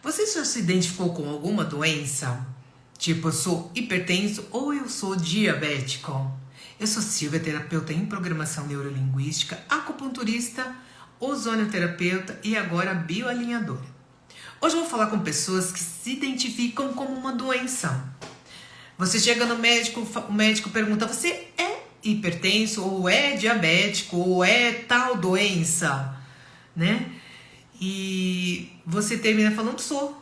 Você já se identificou com alguma doença? Tipo, eu sou hipertenso ou eu sou diabético? Eu sou Silvia, terapeuta em programação neurolinguística, acupunturista, ozonioterapeuta e agora bioalinhadora. Hoje eu vou falar com pessoas que se identificam como uma doença. Você chega no médico, o médico pergunta: você é hipertenso ou é diabético ou é tal doença, né? E você termina falando: sou.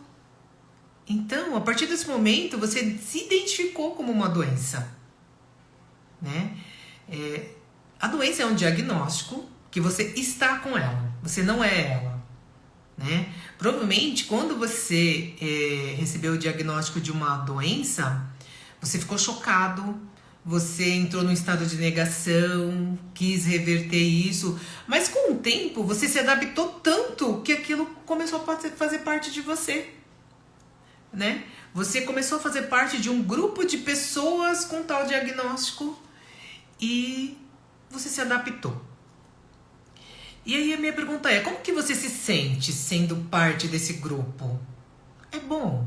Então, a partir desse momento, você se identificou como uma doença, né? A doença é um diagnóstico que você está com ela, você não é ela, né? Provavelmente, quando você recebeu o diagnóstico de uma doença, você ficou chocado, você entrou num estado de negação, quis reverter isso, mas com o tempo você se adaptou tanto que aquilo começou a fazer parte de você, né? Você começou a fazer parte de um grupo de pessoas com tal diagnóstico e você se adaptou. E aí a minha pergunta é: como que você se sente sendo parte desse grupo? É bom.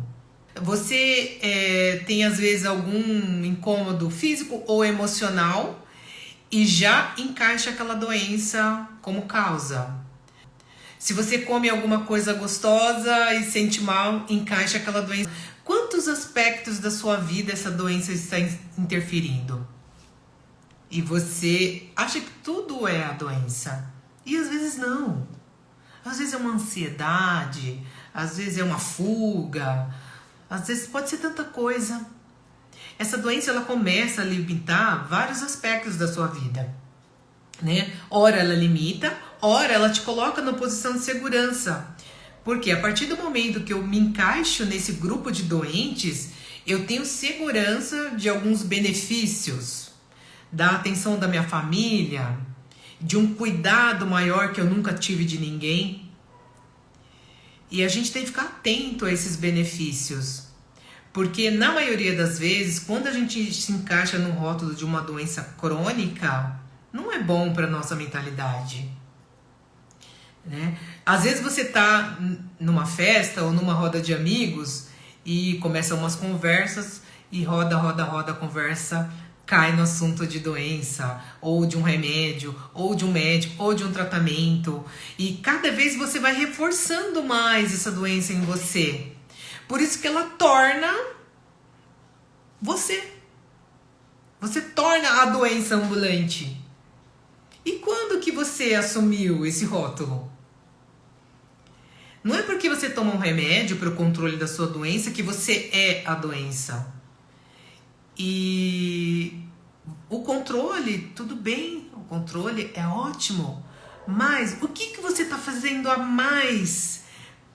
Você tem às vezes algum incômodo físico ou emocional e já encaixa aquela doença como causa. Se você come alguma coisa gostosa e sente mal, encaixa aquela doença. Quantos aspectos da sua vida essa doença está interferindo? E você acha que tudo é a doença. E às vezes não. Às vezes é uma ansiedade, às vezes é uma fuga, às vezes pode ser tanta coisa. Essa doença ela começa a limitar vários aspectos da sua vida, né? Ora ela limita, ora ela te coloca na posição de segurança. Porque a partir do momento que eu me encaixo nesse grupo de doentes, eu tenho segurança de alguns benefícios, da atenção da minha família, de um cuidado maior que eu nunca tive de ninguém. E a gente tem que ficar atento a esses benefícios. Porque na maioria das vezes, quando a gente se encaixa no rótulo de uma doença crônica, não é bom para nossa mentalidade, né? Às vezes você tá numa festa ou numa roda de amigos e começam umas conversas e roda a conversa, cai no assunto de doença, ou de um remédio, ou de um médico, ou de um tratamento. E cada vez você vai reforçando mais essa doença em você. Por isso que ela torna você. Você torna a doença ambulante. E quando que você assumiu esse rótulo? Não é porque você toma um remédio para o controle da sua doença que você é a doença. E o controle, tudo bem, o controle é ótimo, mas o que você está fazendo a mais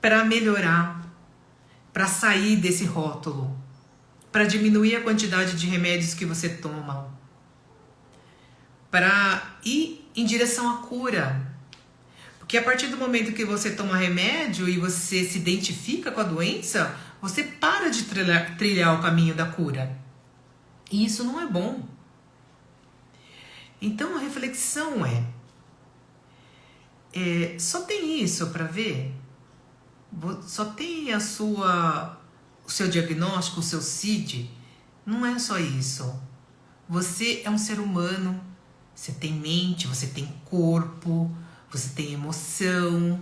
para melhorar, para sair desse rótulo, para diminuir a quantidade de remédios que você toma, para ir em direção à cura? Porque a partir do momento que você toma remédio e você se identifica com a doença, você para de trilhar o caminho da cura. E isso não é bom. Então a reflexão só tem isso para ver? Só tem o seu diagnóstico, o seu CID? Não é só isso. Você é um ser humano, você tem mente, você tem corpo, você tem emoção.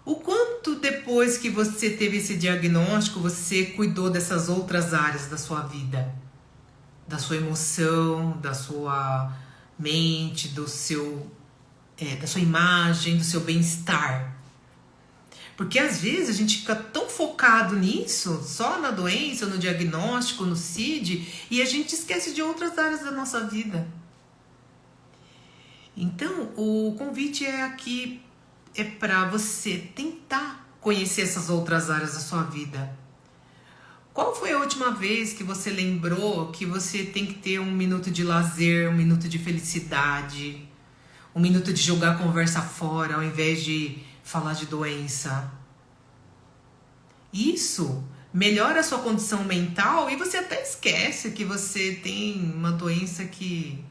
O quanto depois que você teve esse diagnóstico, você cuidou dessas outras áreas da sua vida? Da sua emoção, da sua mente, da sua imagem, do seu bem-estar. Porque às vezes a gente fica tão focado nisso, só na doença, no diagnóstico, no CID, e a gente esquece de outras áreas da nossa vida. Então, o convite aqui é para você tentar conhecer essas outras áreas da sua vida. Qual foi a última vez que você lembrou que você tem que ter um minuto de lazer, um minuto de felicidade, um minuto de jogar a conversa fora ao invés de falar de doença? Isso melhora a sua condição mental e você até esquece que você tem uma doença que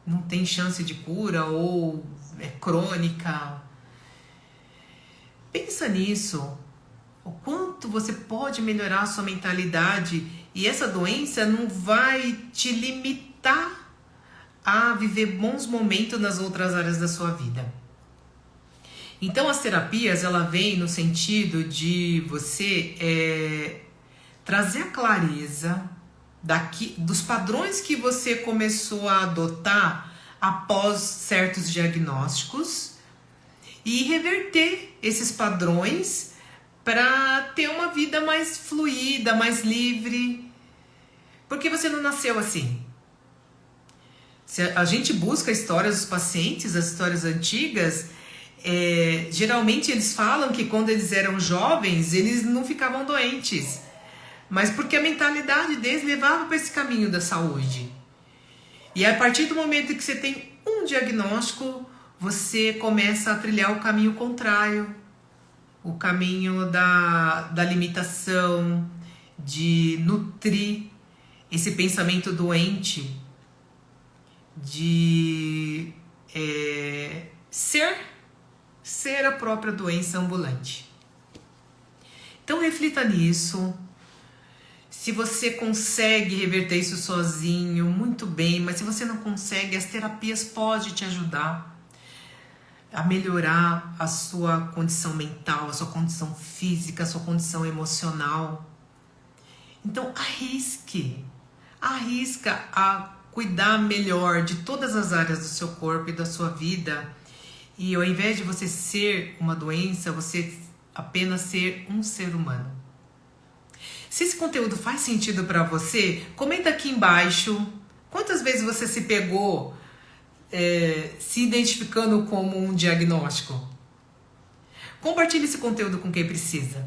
não tem chance de cura ou é crônica. Pensa nisso. o quanto você pode melhorar a sua mentalidade, e essa doença não vai te limitar a viver bons momentos nas outras áreas da sua vida. Então as terapias, ela vem no sentido de você trazer a clareza dos padrões que você começou a adotar após certos diagnósticos e reverter esses padrões para ter uma vida mais fluida, mais livre, porque você não nasceu assim. Se a gente busca histórias dos pacientes, as histórias antigas, geralmente eles falam que quando eles eram jovens, eles não ficavam doentes, mas porque a mentalidade deles levava para esse caminho da saúde. E a partir do momento que você tem um diagnóstico, você começa a trilhar o caminho contrário, o caminho da limitação, de nutrir esse pensamento doente, de ser a própria doença ambulante. Então reflita nisso. Se você consegue reverter isso sozinho, muito bem, mas se você não consegue, as terapias podem te ajudar a melhorar a sua condição mental, a sua condição física, a sua condição emocional. Então arrisca a cuidar melhor de todas as áreas do seu corpo e da sua vida, e ao invés de você ser uma doença, você apenas ser um ser humano. Se esse conteúdo faz sentido para você, comenta aqui embaixo quantas vezes você se pegou se identificando como um diagnóstico. Compartilhe esse conteúdo com quem precisa.